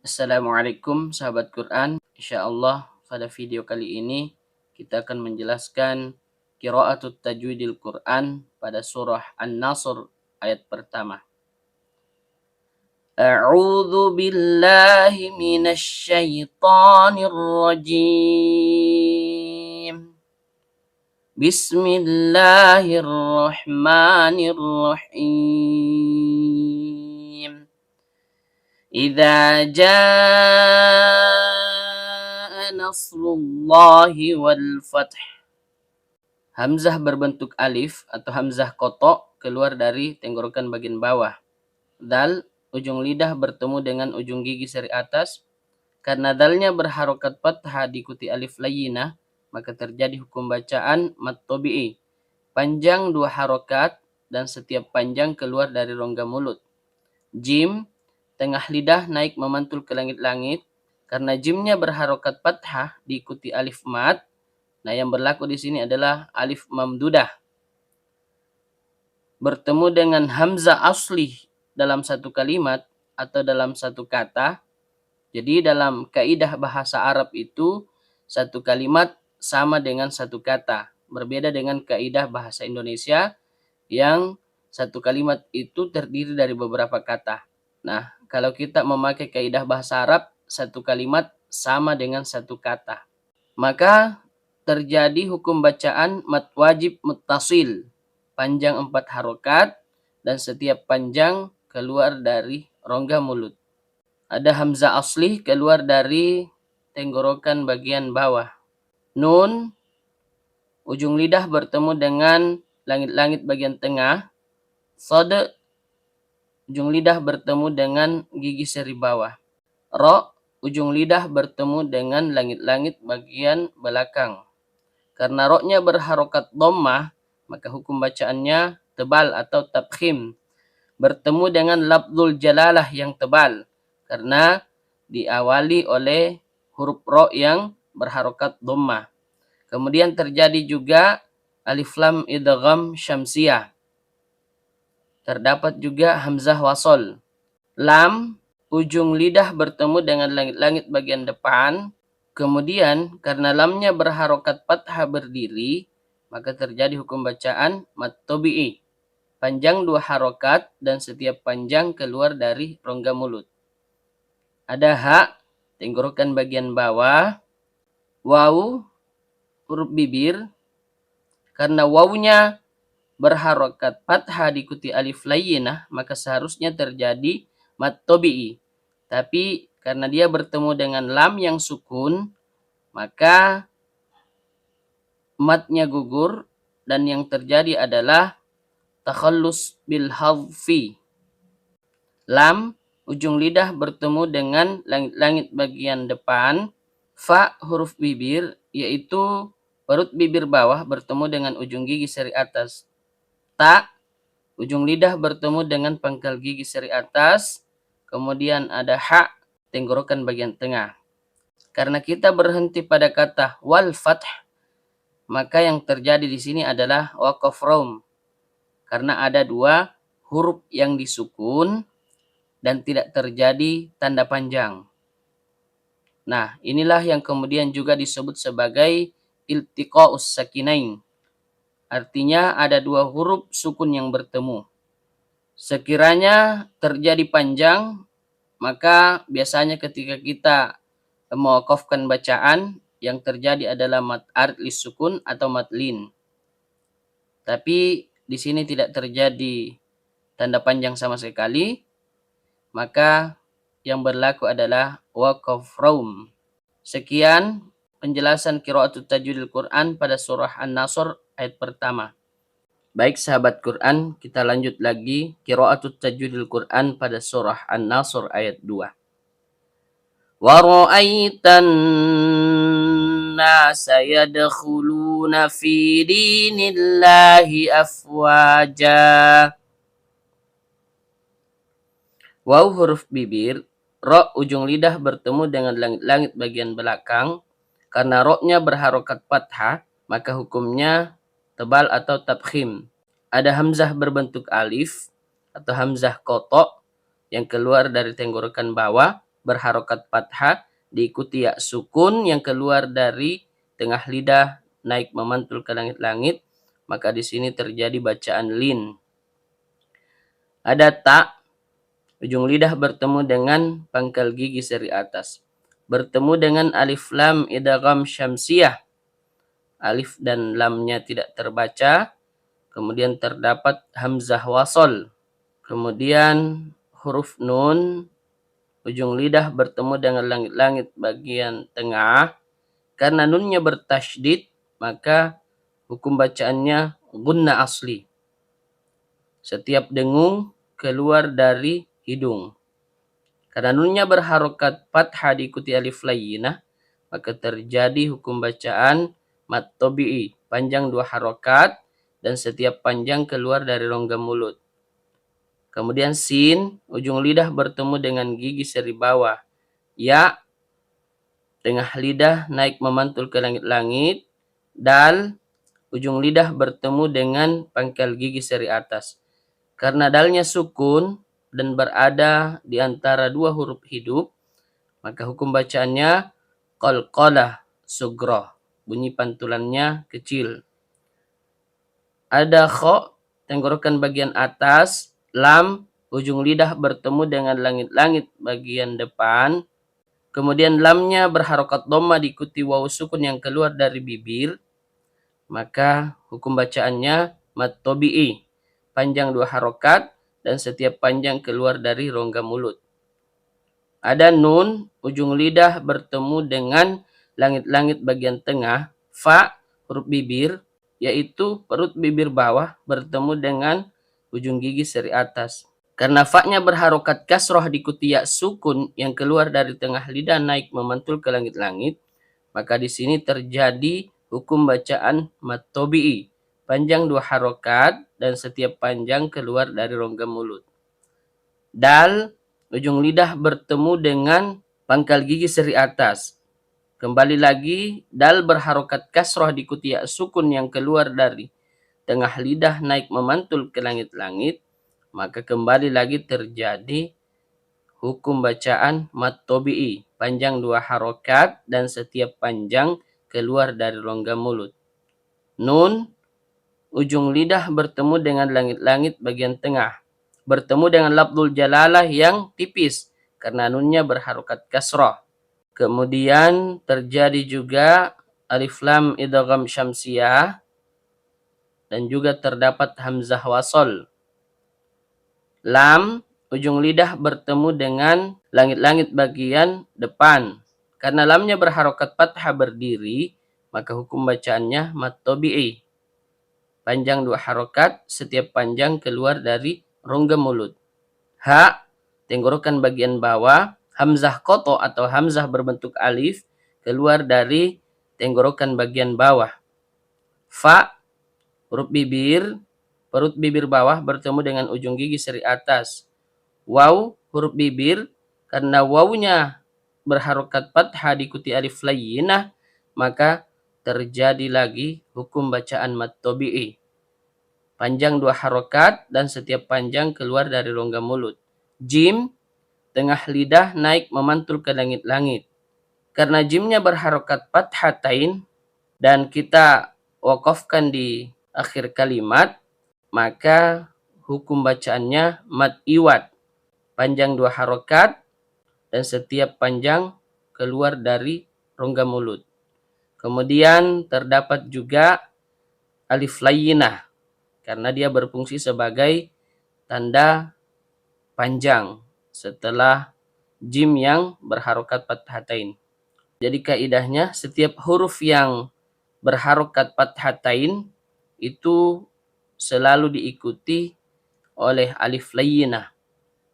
Assalamualaikum sahabat Quran. Insyaallah pada video kali ini kita akan menjelaskan qiraatut tajwidil Quran pada surah An-Nasr ayat pertama. A'udzu billahi minasy syaithanir rajim. Bismillahirrahmanirrahim. Idza jaa nasrullahi wal fath. Hamzah berbentuk alif atau hamzah kotok keluar dari tenggorokan bagian bawah. Dal, ujung lidah bertemu dengan ujung gigi seri atas. Karena dalnya berharokat fathah diikuti alif layyinah, maka terjadi hukum bacaan mad tabi'i. Panjang 2 harokat dan setiap panjang keluar dari rongga mulut. Jim, tengah lidah naik memantul ke langit-langit. Karena jimnya berharokat fathah diikuti alif mad. Nah, yang berlaku di sini adalah alif mamdudah. Bertemu dengan hamzah asli dalam satu kalimat atau dalam satu kata. Jadi dalam kaidah bahasa Arab itu satu kalimat sama dengan satu kata. Berbeda dengan kaidah bahasa Indonesia yang satu kalimat itu terdiri dari beberapa kata. Nah, kalau kita memakai kaidah bahasa Arab, satu kalimat sama dengan satu kata. Maka terjadi hukum bacaan mad wajib muttasil. Panjang 4 harokat dan setiap panjang keluar dari rongga mulut. Ada hamzah asli keluar dari tenggorokan bagian bawah. Nun, ujung lidah bertemu dengan langit-langit bagian tengah. Shad, ujung lidah bertemu dengan gigi seri bawah. Ro, ujung lidah bertemu dengan langit-langit bagian belakang. Karena roknya berharokat dhammah, maka hukum bacaannya tebal atau tabkhim. Bertemu dengan lafzul jalalah yang tebal. Karena diawali oleh huruf ro yang berharokat dhammah. Kemudian terjadi juga alif lam idgham syamsiyah. Terdapat juga hamzah wasol. Lam, ujung lidah bertemu dengan langit-langit bagian depan. Kemudian karena lamnya berharokat fathah berdiri, maka terjadi hukum bacaan mad tabi'i. Panjang 2 harokat dan setiap panjang keluar dari rongga mulut. Ada ha, tenggorokan bagian bawah. Waw, huruf bibir. Karena wawnya berharokat fathah diikuti alif layyinah, maka seharusnya terjadi mad tabi'i. Tapi karena dia bertemu dengan lam yang sukun, maka matnya gugur dan yang terjadi adalah takhallus bil hadfi. Lam, ujung lidah bertemu dengan langit-langit bagian depan. Fa, huruf bibir, yaitu perut bibir bawah bertemu dengan ujung gigi seri atas. Ta, ujung lidah bertemu dengan pangkal gigi seri atas. Kemudian ada ha, tenggorokan bagian tengah. Karena kita berhenti pada kata wal fath, maka yang terjadi di sini adalah waqaf raum. Karena ada 2 huruf yang disukun dan tidak terjadi tanda panjang. Nah, inilah yang kemudian juga disebut sebagai iltiqa'us sakinain. Artinya ada 2 huruf sukun yang bertemu. Sekiranya terjadi panjang, maka biasanya ketika kita mewakafkan bacaan, yang terjadi adalah mad arid lis sukun atau mad lin. Tapi di sini tidak terjadi tanda panjang sama sekali, maka yang berlaku adalah waqaf raum. Sekian penjelasan qiraatut tajwidil Quran pada surah An-Nasr ayat pertama. Baik sahabat Quran, kita lanjut lagi qiraatut tajwidil Quran pada surah An-Nasr ayat 2. Wa ra'aitan nasa yadkhuluna fi dinillahi afwaja. Waw huruf bibir, ro ujung lidah bertemu dengan langit-langit bagian belakang. Karena ro-nya berharokat fathah, maka hukumnya tebal atau tabkhim. Ada hamzah berbentuk alif atau hamzah kotok yang keluar dari tenggorokan bawah. berharokat fathah diikuti ya sukun yang keluar dari tengah lidah naik memantul ke langit-langit, maka di sini terjadi bacaan lin. Ada ta, ujung lidah bertemu dengan pangkal gigi seri atas. Bertemu dengan alif lam idgham syamsiyah. Alif dan lamnya tidak terbaca. Kemudian terdapat hamzah wasol. Kemudian huruf nun, ujung lidah bertemu dengan langit-langit bagian tengah. Karena nunnya bertasydid, maka hukum bacaannya gunna asli. Setiap dengung keluar dari hidung. Karena nunnya berharokat fathah diikuti alif layyinah, maka terjadi hukum bacaan mad tabi'i, panjang 2 harokat dan setiap panjang keluar dari rongga mulut. Kemudian sin, ujung lidah bertemu dengan gigi seri bawah. Ya, tengah lidah naik memantul ke langit-langit. Dal, ujung lidah bertemu dengan pangkal gigi seri atas. Karena dalnya sukun dan berada di antara 2 huruf hidup, maka hukum bacaannya qalqalah sugroh. Bunyi pantulannya kecil. Ada kho, tenggorokan bagian atas. Lam, ujung lidah bertemu dengan langit-langit bagian depan. Kemudian lamnya berharokat dhamma diikuti wawu sukun yang keluar dari bibir. Maka hukum bacaannya mad tabi'i. Panjang 2 harokat dan setiap panjang keluar dari rongga mulut. Ada nun, ujung lidah bertemu dengan langit-langit bagian tengah. Fa, huruf bibir, yaitu perut bibir bawah bertemu dengan ujung gigi seri atas. Karena fa-nya berharokat kasroh diikuti ya sukun yang keluar dari tengah lidah naik memantul ke langit-langit, maka di sini terjadi hukum bacaan mad tabi'i. Panjang 2 harokat dan setiap panjang keluar dari rongga mulut. Dal, ujung lidah bertemu dengan pangkal gigi seri atas. Kembali lagi, dal berharokat kasroh diikuti ya sukun yang keluar dari tengah lidah naik memantul ke langit-langit, maka kembali lagi terjadi hukum bacaan mad tabi'i. Panjang 2 harokat dan setiap panjang keluar dari rongga mulut. Nun, ujung lidah bertemu dengan langit-langit bagian tengah. Bertemu dengan lafdzul jalalah yang tipis karena nunnya berharokat kasroh. Kemudian terjadi juga alif lam idgham syamsiyah dan juga terdapat hamzah wasol. Lam, ujung lidah bertemu dengan langit-langit bagian depan. Karena lamnya berharokat fathah berdiri, maka hukum bacaannya mad tabi'i. Panjang 2 harokat, setiap panjang keluar dari rongga mulut. Ha, tenggorokan bagian bawah. Hamzah koto atau hamzah berbentuk alif keluar dari tenggorokan bagian bawah. Fa, huruf bibir, perut bibir bawah bertemu dengan ujung gigi seri atas. Waw, huruf bibir, karena wawnya berharokat fathah diikuti alif layyinah, maka terjadi lagi hukum bacaan mad tabi'i. Panjang 2 harokat dan setiap panjang keluar dari rongga mulut. Jim, tengah lidah naik memantul ke langit-langit. Karena jimnya berharokat fathatain dan kita wakafkan di akhir kalimat, maka hukum bacaannya mad iwad. Panjang 2 harokat dan setiap panjang keluar dari rongga mulut. Kemudian terdapat juga alif layyinah karena dia berfungsi sebagai tanda panjang setelah jim yang berharokat fathatain. Jadi kaidahnya setiap huruf yang berharokat fathatain itu selalu diikuti oleh alif layyinah.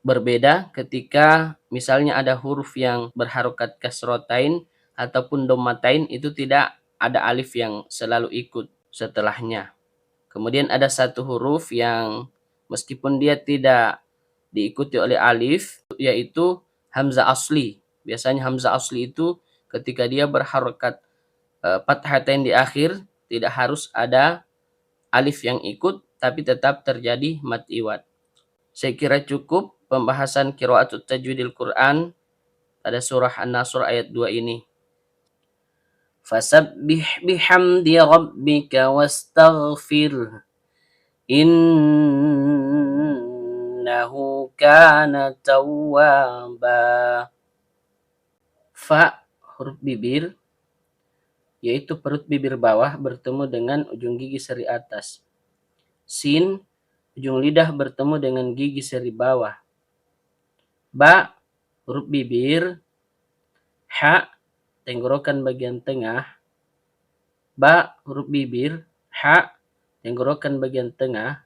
Berbeda ketika misalnya ada huruf yang berharokat kasrotain ataupun dhammatain, itu tidak ada alif yang selalu ikut setelahnya. Kemudian ada satu huruf yang meskipun dia tidak diikuti oleh alif, yaitu hamzah asli. Biasanya hamzah asli itu ketika dia berharokat fathatain di akhir, tidak harus ada alif yang ikut, tapi tetap terjadi mad iwad. Saya kira cukup pembahasan qiraatut tajwidil Quran pada surah An-Nasr ayat 2 ini. Fasabbih bihamdi rabbika wastaghfir innahu kana tawwaba. Fa, huruf bibir, yaitu perut bibir bawah bertemu dengan ujung gigi seri atas. Sin, ujung lidah bertemu dengan gigi seri bawah. Ba, huruf bibir. Ha, tenggorokan bagian tengah. Ba, huruf bibir. Ha, tenggorokan bagian tengah.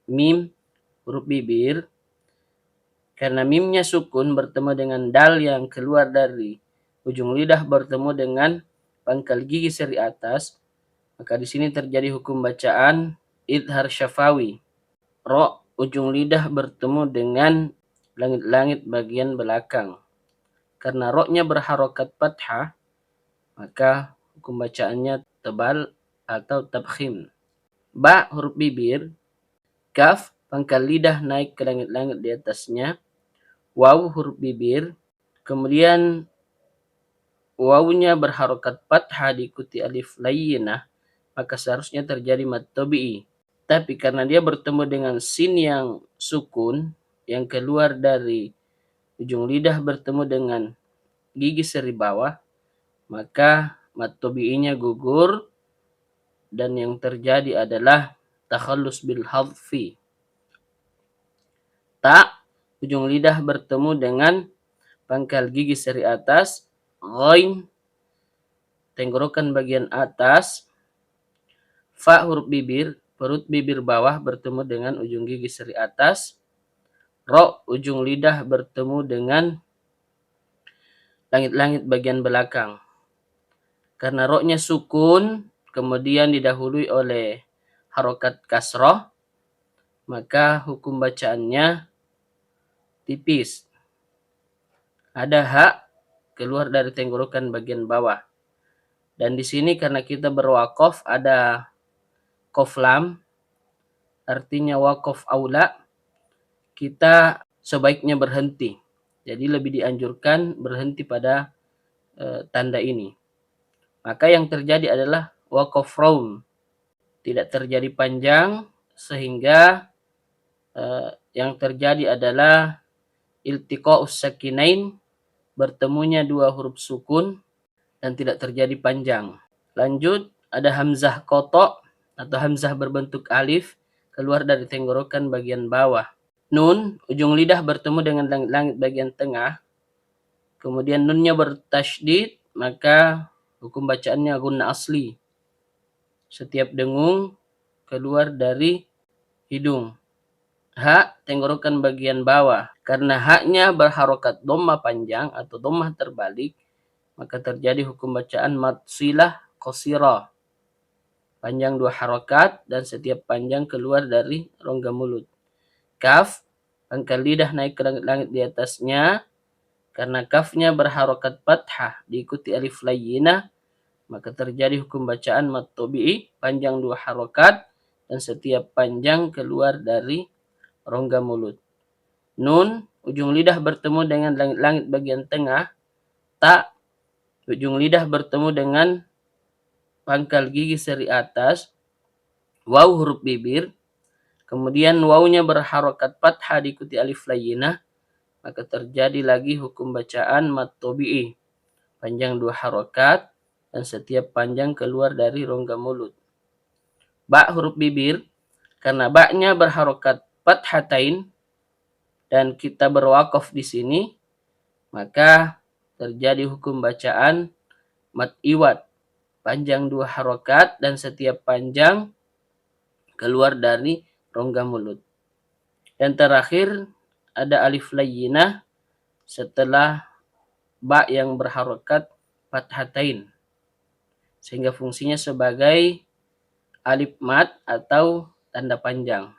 Mim, huruf bibir. Karena mimnya sukun bertemu dengan dal yang keluar dari ujung lidah bertemu dengan pangkal gigi seri atas, maka di sini terjadi hukum bacaan idhar syafawi. Ro, ujung lidah bertemu dengan langit-langit bagian belakang. Karena ro-nya berharokat fathah, maka hukum bacaannya tebal atau tabkhim. Ba, huruf bibir. Kaf, pangkal lidah naik ke langit-langit di atasnya. Waw, huruf bibir. Kemudian wawunya berharokat fathah diikuti alif layyinah, maka seharusnya terjadi mad tabi'i. Tapi karena dia bertemu dengan sin yang sukun, yang keluar dari ujung lidah bertemu dengan gigi seri bawah, maka mad tabi'inya gugur dan yang terjadi adalah takhallus bil hadfi. Ta, ujung lidah bertemu dengan pangkal gigi seri atas. Ghain, tenggorokan bagian atas. Fa, huruf bibir, perut bibir bawah bertemu dengan ujung gigi seri atas. Ro, ujung lidah bertemu dengan langit-langit bagian belakang. Karena ro-nya sukun, kemudian didahului oleh harokat kasroh, maka hukum bacaannya tipis. Ada ha keluar dari tenggorokan bagian bawah. Dan di sini karena kita berwaqaf ada qaf lam, artinya waqaf aula, kita sebaiknya berhenti. Jadi lebih dianjurkan berhenti pada tanda ini. Maka yang terjadi adalah waqaf raum, tidak terjadi panjang, sehingga yang terjadi adalah iltiqa'us sakinain, bertemunya dua huruf sukun dan tidak terjadi panjang. Lanjut, ada hamzah koto atau hamzah berbentuk alif keluar dari tenggorokan bagian bawah. Nun, ujung lidah bertemu dengan langit-langit bagian tengah. Kemudian nunnya bertasydid, maka hukum bacaannya gunna asli. Setiap dengung keluar dari hidung. Ha, tenggorokan bagian bawah. Karena haknya berharokat dhamma panjang atau dhamma terbalik, maka terjadi hukum bacaan mad silah qasirah. Panjang dua harokat dan setiap panjang keluar dari rongga mulut. Kaf, pangkal lidah naik ke langit-langit di atasnya. Karena kafnya berharokat fathah diikuti alif layyinah, maka terjadi hukum bacaan mad tabi'i, panjang dua harokat dan setiap panjang keluar dari rongga mulut. Nun, ujung lidah bertemu dengan langit-langit bagian tengah. Ta, ujung lidah bertemu dengan pangkal gigi seri atas. Waw, huruf bibir. Kemudian wawnya berharokat fathah diikuti alif layyinah, maka terjadi lagi hukum bacaan mad tabi'i, panjang dua harokat dan setiap panjang keluar dari rongga mulut. Ba, huruf bibir. Karena ba-nya berharokat fathatain dan kita berwaqaf di sini, maka terjadi hukum bacaan mad iwad, panjang dua harokat dan setiap panjang keluar dari rongga mulut. Dan terakhir ada alif layyinah setelah ba yang berharokat fathatain, sehingga fungsinya sebagai alif mad atau tanda panjang.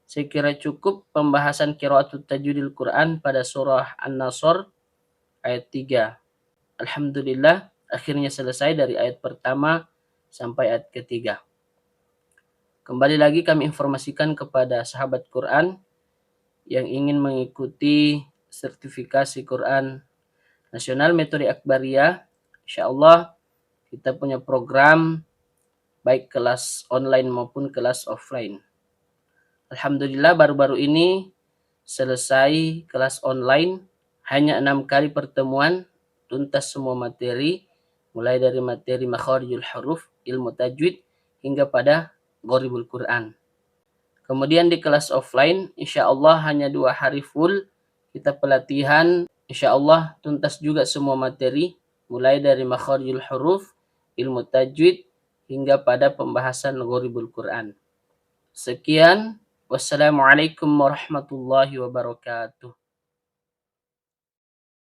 Saya kira cukup pembahasan qiraatut tajwidil Quran pada surah An-Nasr ayat 3. Alhamdulillah, akhirnya selesai dari ayat pertama sampai ayat ketiga. Kembali lagi kami informasikan kepada sahabat Quran yang ingin mengikuti sertifikasi Quran nasional metode Akbariyah. Insyaallah kita punya program baik kelas online maupun kelas offline. Alhamdulillah baru-baru ini selesai kelas online, hanya 6 kali pertemuan, tuntas semua materi, mulai dari materi makharijul huruf, ilmu tajwid, hingga pada gharibul Quran. Kemudian di kelas offline, insya Allah hanya 2 hari full, kita pelatihan, insya Allah tuntas juga semua materi, mulai dari makharijul huruf, ilmu tajwid, hingga pada pembahasan gharibul Quran. Sekian, wassalamualaikum warahmatullahi wabarakatuh.